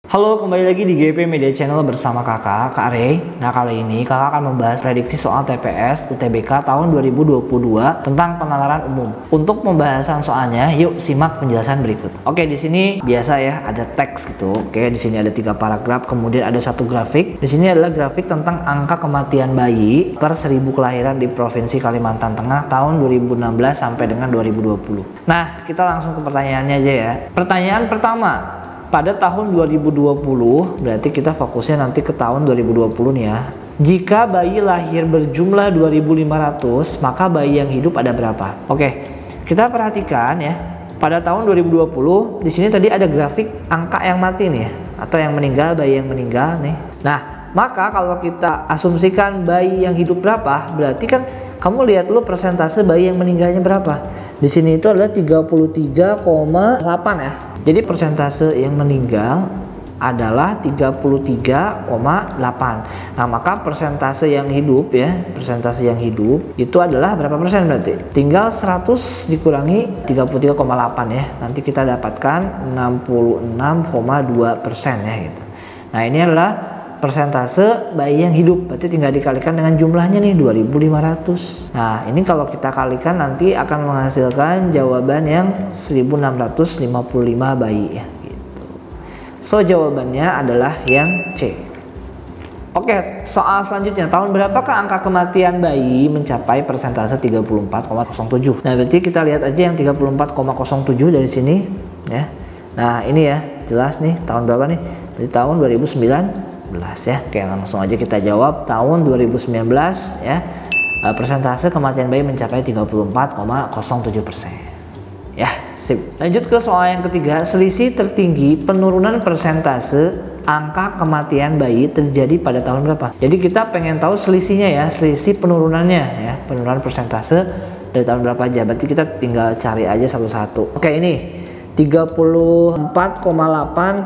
Halo, kembali lagi di GP Media Channel bersama Kak Rey. Nah, kali ini kakak akan membahas prediksi soal TPS UTBK tahun 2022 tentang penalaran umum. Untuk pembahasan soalnya, yuk simak penjelasan berikut. Oke, di sini biasa ya, ada teks gitu. Oke, di sini ada 3 paragraf, kemudian ada 1 grafik. Di sini adalah grafik tentang angka kematian bayi per 1000 kelahiran di Provinsi Kalimantan Tengah tahun 2016 sampai dengan 2020. Nah, kita langsung ke pertanyaannya aja ya. Pertanyaan pertama. Pada tahun 2020, berarti kita fokusnya nanti ke tahun 2020 nih ya. Jika bayi lahir berjumlah 2.500, maka bayi yang hidup ada berapa? Oke, kita perhatikan ya. Pada tahun 2020, di sini tadi ada grafik angka yang mati nih ya, atau yang meninggal, bayi yang meninggal nih. Nah, maka kalau kita asumsikan bayi yang hidup berapa, berarti kan kamu lihat dulu persentase bayi yang meninggalnya berapa. Di sini itu adalah 33,8 ya. Jadi persentase yang meninggal adalah 33,8. Nah, maka persentase yang hidup ya, persentase yang hidup itu adalah berapa persen berarti? Tinggal 100 dikurangi 33,8 ya. Nanti kita dapatkan 66,2% ya gitu. Nah, ini adalah persentase bayi yang hidup, berarti tinggal dikalikan dengan jumlahnya nih 2.500. Nah, ini kalau kita kalikan nanti akan menghasilkan jawaban yang 1655 bayi ya gitu. So jawabannya adalah yang C. Oke, soal selanjutnya, tahun berapakah angka kematian bayi mencapai persentase 34,07? Nah, berarti kita lihat aja yang 34,07 dari sini ya. Nah, ini ya, jelas nih tahun berapa nih? Berarti tahun 2019 ya. Oke, langsung aja kita jawab tahun 2019 ya. Persentase kematian bayi mencapai 34,07%. Ya, sip. Lanjut ke soal yang ketiga, selisih tertinggi penurunan persentase angka kematian bayi terjadi pada tahun berapa? Jadi kita pengen tahu selisihnya ya, selisih penurunannya ya, penurunan persentase dari tahun berapa aja. Berarti kita tinggal cari aja satu-satu. Oke, ini 34,8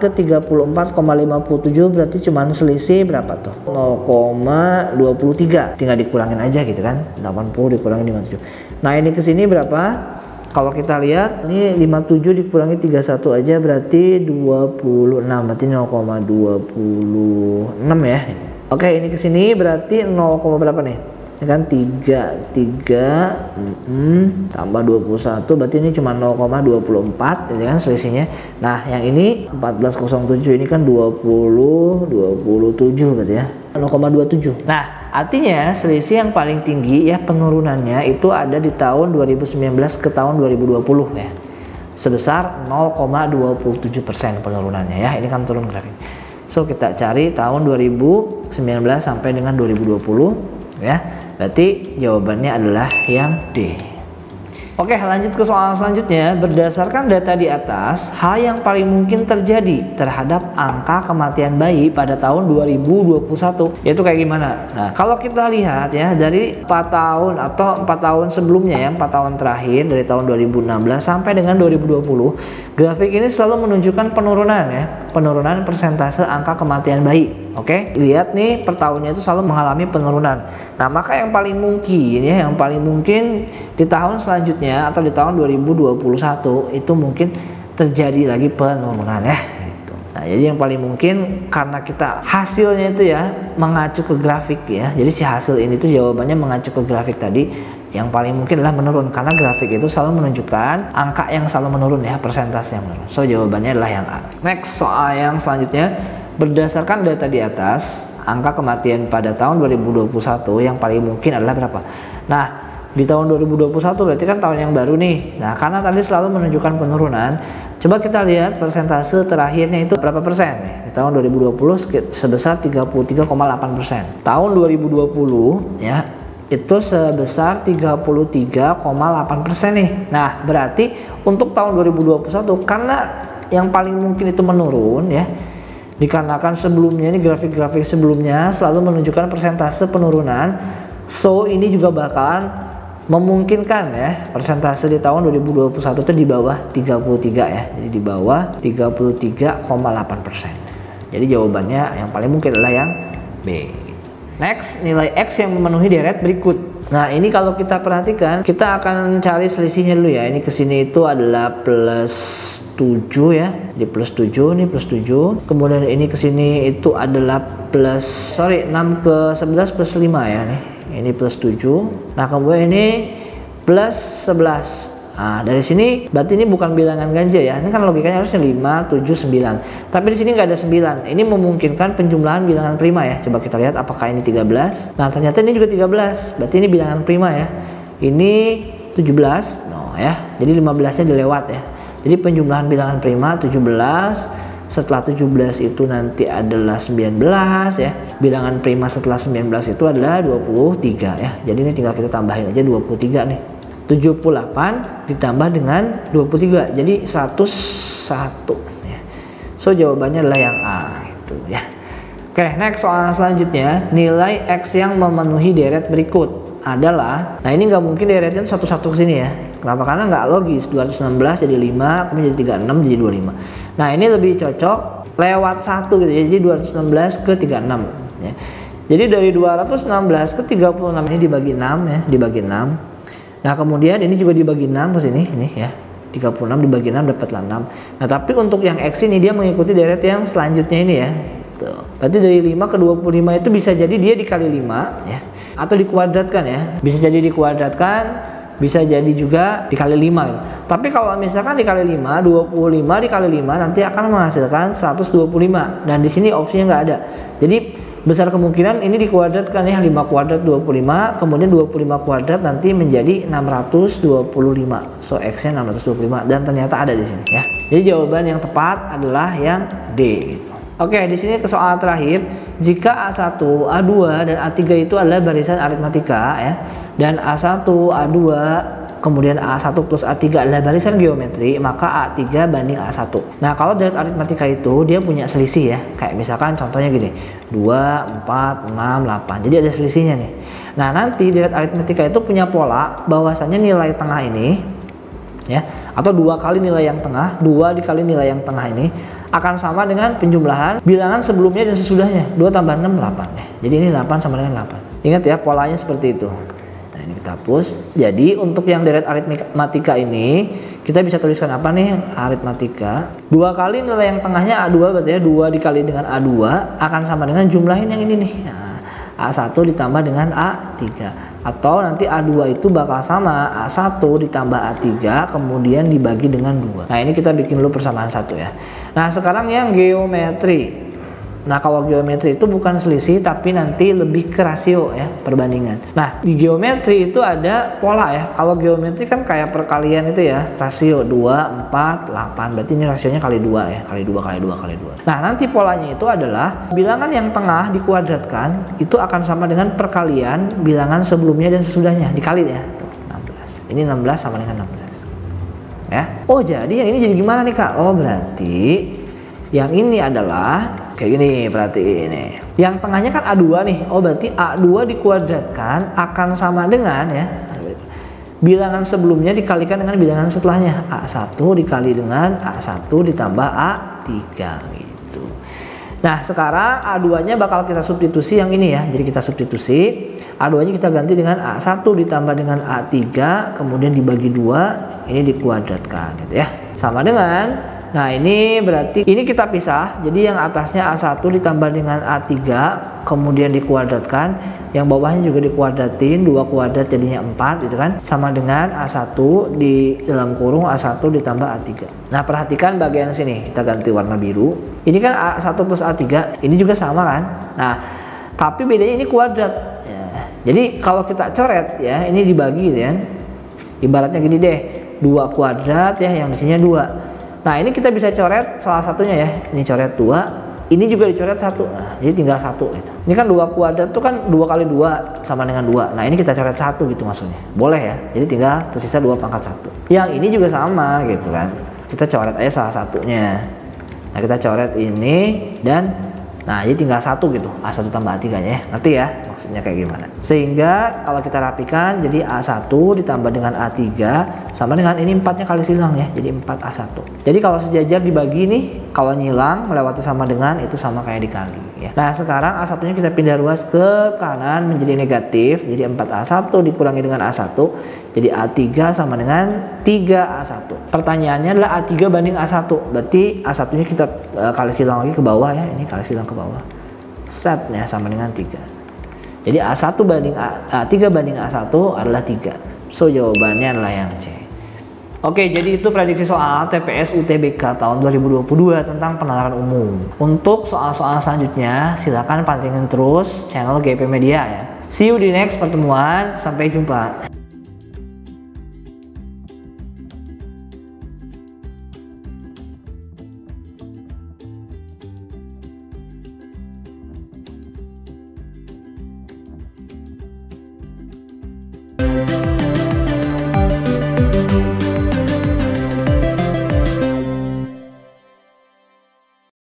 ke 34,57 berarti cuman selisih berapa tuh? 0,23. Tinggal dikurangin aja gitu kan. 80 dikurangi 57. Nah, ini ke sini berapa? Kalau kita lihat ini 57 dikurangi 31 aja berarti 26. Berarti 0,26 ya. Oke, ini ke sini berarti 0, berapa nih? Ya kan 3 tambah 21 berarti ini cuma 0,24 ya kan selisihnya. Nah, yang ini 1407 ini kan 27 berarti ya 0,27. Nah, artinya selisih yang paling tinggi ya penurunannya itu ada di tahun 2019 ke tahun 2020 ya, sebesar 0,27% penurunannya ya. Ini kan turun grafik. So kita cari tahun 2019 sampai dengan 2020 ya. Berarti jawabannya adalah yang D. Oke, lanjut ke soal selanjutnya. Berdasarkan data di atas, hal yang paling mungkin terjadi terhadap angka kematian bayi pada tahun 2021 yaitu kayak gimana? Nah, kalau kita lihat ya dari 4 tahun atau 4 tahun sebelumnya ya, 4 tahun terakhir dari tahun 2016 sampai dengan 2020, grafik ini selalu menunjukkan penurunan ya, penurunan persentase angka kematian bayi. Oke, lihat nih per tahunnya itu selalu mengalami penurunan. Nah, maka yang paling mungkin ya, yang paling mungkin di tahun selanjutnya atau di tahun 2021 itu mungkin terjadi lagi penurunan ya. Nah, jadi yang paling mungkin karena kita hasilnya itu ya mengacu ke grafik ya. Jadi si hasil ini tuh jawabannya mengacu ke grafik tadi. Yang paling mungkin adalah menurun karena grafik itu selalu menunjukkan angka yang selalu menurun ya, persentase yang menurun. So jawabannya adalah yang A. Next, soal yang selanjutnya. Berdasarkan data di atas, angka kematian pada tahun 2021 yang paling mungkin adalah berapa? Nah, di tahun 2021 berarti kan tahun yang baru nih. Nah, karena tadi selalu menunjukkan penurunan, coba kita lihat persentase terakhirnya itu berapa persen nih? Di tahun 2020 sebesar 33,8%. Tahun 2020 ya, itu sebesar 33,8% nih. Nah, berarti untuk tahun 2021 karena yang paling mungkin itu menurun ya, dikarenakan sebelumnya ini grafik-grafik sebelumnya selalu menunjukkan persentase penurunan. So ini juga bakalan memungkinkan ya persentase di tahun 2021 itu di bawah 33 ya. Jadi di bawah 33,8%. Jadi jawabannya yang paling mungkin adalah yang B. Next, nilai X yang memenuhi deret berikut. Nah, ini kalau kita perhatikan, kita akan cari selisihnya dulu ya. Ini kesini itu adalah plus 7 ya. Jadi plus 7 nih, plus 7. Kemudian ini ke sini itu adalah 6 ke 11 plus 5 ya nih. Ini plus 7. Nah, kemudian ini plus 11. Nah, dari sini berarti ini bukan bilangan ganjil ya. Ini kan logikanya harusnya 5, 7, 9. Tapi di sini nggak ada 9. Ini memungkinkan penjumlahan bilangan prima ya. Coba kita lihat apakah ini 13. Nah, ternyata ini juga 13. Berarti ini bilangan prima ya. Ini 17. No ya. Jadi 15-nya dilewat ya. Jadi penjumlahan bilangan prima 17. Setelah 17 itu nanti adalah 19 ya. Bilangan prima setelah 19 itu adalah 23 ya. Jadi ini tinggal kita tambahin aja 23 nih. 78 ditambah dengan 23 jadi 101 ya. So jawabannya adalah yang A itu ya. Oke, next soal selanjutnya, nilai X yang memenuhi deret berikut adalah, nah ini nggak mungkin deretnya satu-satu ke sini ya. Kenapa? Karena nggak logis. 216 jadi 5, kemudian jadi 36 jadi 25. Nah, ini lebih cocok lewat 1 gitu ya. Jadi 216 ke 36 ya. Jadi dari 216 ke 36 ini dibagi 6 ya, dibagi 6. Nah, kemudian ini juga dibagi 6 ke sini, ini ya. 36 dibagi 6 dapatlah 6. Nah, tapi untuk yang X ini dia mengikuti deret yang selanjutnya ini ya. Tuh. Berarti dari 5 ke 25 itu bisa jadi dia dikali 5 ya. Atau dikuadratkan ya. Bisa jadi dikuadratkan, bisa jadi juga dikali 5 ya. Tapi kalau misalkan dikali 5, 25 dikali 5 nanti akan menghasilkan 125. Dan di sini opsinya nggak ada. Jadi besar kemungkinan ini dikuadratkan ya, 5 kuadrat 25, kemudian 25 kuadrat nanti menjadi 625. So X-nya 625 dan ternyata ada di sini ya. Jadi jawaban yang tepat adalah yang D gitu. Oke, di sini ke soal terakhir. Jika A1, A2 dan A3 itu adalah barisan aritmatika ya, dan A1, A2 kemudian A1 plus A3 adalah barisan geometri, maka A3 banding A1. Nah, kalau deret aritmatika itu dia punya selisih ya. Kayak misalkan contohnya gini, 2, 4, 6, 8. Jadi ada selisihnya nih. Nah, nanti deret aritmatika itu punya pola bahwasanya nilai tengah ini ya, atau 2 kali nilai yang tengah, 2 dikali nilai yang tengah ini akan sama dengan penjumlahan bilangan sebelumnya dan sesudahnya. 2 tambah 6, 8 ya. Jadi ini 8 sama dengan 8. Ingat ya, polanya seperti itu. Ini kita hapus. Jadi untuk yang deret aritmatika ini kita bisa tuliskan apa nih? Aritmatika 2 kali nilai yang tengahnya A2 berarti ya 2 dikali dengan A2 akan sama dengan jumlahin yang ini nih. Nah, A1 ditambah dengan A3. Atau nanti A2 itu bakal sama A1 ditambah A3 kemudian dibagi dengan 2. Nah, ini kita bikin dulu persamaan 1 ya. Nah, sekarang yang geometri. Nah, kalau geometri itu bukan selisih tapi nanti lebih ke rasio ya, perbandingan. Nah, di geometri itu ada pola ya. Kalau geometri kan kayak perkalian itu ya, rasio 2, 4, 8. Berarti ini rasionya kali 2 ya, kali 2 kali 2 kali 2. Nah, nanti polanya itu adalah bilangan yang tengah dikuadratkan itu akan sama dengan perkalian bilangan sebelumnya dan sesudahnya dikali ya. Tuh, 16. Ini 16 sama dengan 16. Ya. Oh, jadi yang ini jadi gimana nih, Kak? Oh, berarti yang ini adalah kayak gini, berarti ini. Yang tengahnya kan A2 nih. Oh, berarti A2 dikuadratkan akan sama dengan ya, bilangan sebelumnya dikalikan dengan bilangan setelahnya. A1 dikali dengan A1 ditambah A3 gitu. Nah, sekarang A2-nya bakal kita substitusi yang ini ya. Jadi kita substitusi. A2-nya kita ganti dengan A1 ditambah dengan A3, kemudian dibagi 2, ini dikuadratkan gitu ya. Sama dengan, nah ini berarti ini kita pisah. Jadi yang atasnya A1 ditambah dengan A3 kemudian dikuadratkan, yang bawahnya juga dikuadratin, 2 kuadrat jadinya 4 gitu kan. Sama dengan A1 di dalam kurung A1 ditambah A3. Nah, perhatikan bagian sini, kita ganti warna biru. Ini kan A1 plus A3, ini juga sama kan. Nah, tapi bedanya ini kuadrat ya. Jadi kalau kita coret ya, ini dibagi gitu kan. Ibaratnya gini deh, 2 kuadrat ya, yang di sini 2. Nah, ini kita bisa coret salah satunya ya. Ini coret 2, ini juga dicoret 1. Nah, jadi tinggal 1 gitu. Ini kan 2 kuadrat tuh kan 2 kali 2 sama dengan 2. Nah, ini kita coret 1 gitu maksudnya. Boleh ya. Jadi tinggal tersisa 2 pangkat 1. Yang ini juga sama gitu kan. Kita coret aja salah satunya. Nah, kita coret ini dan nah, jadi tinggal 1 gitu. A1 tambah A3 ya. Ngerti ya? maksudnya kayak gimana. Sehingga kalau kita rapikan jadi A1 ditambah dengan A3 sama dengan ini 4-nya kali silang ya, jadi 4A1. Jadi kalau sejajar dibagi nih, kalau nyilang melewati sama dengan itu sama kayak dikali ya. Nah sekarang A1-nya kita pindah ruas ke kanan menjadi negatif, jadi 4A1 dikurangi dengan A1 jadi A3 sama dengan 3A1. Pertanyaannya adalah A3 banding A1, berarti A1-nya kita kali silang lagi ke bawah ya, ini kali silang ke bawah. Setnya sama dengan 3. Jadi A1 banding A3 banding A1 adalah 3. So jawabannya adalah yang C. Oke, jadi itu prediksi soal TPS UTBK tahun 2022 tentang penalaran umum. Untuk soal-soal selanjutnya silakan pantengin terus channel GP Media ya. See you di next pertemuan, sampai jumpa.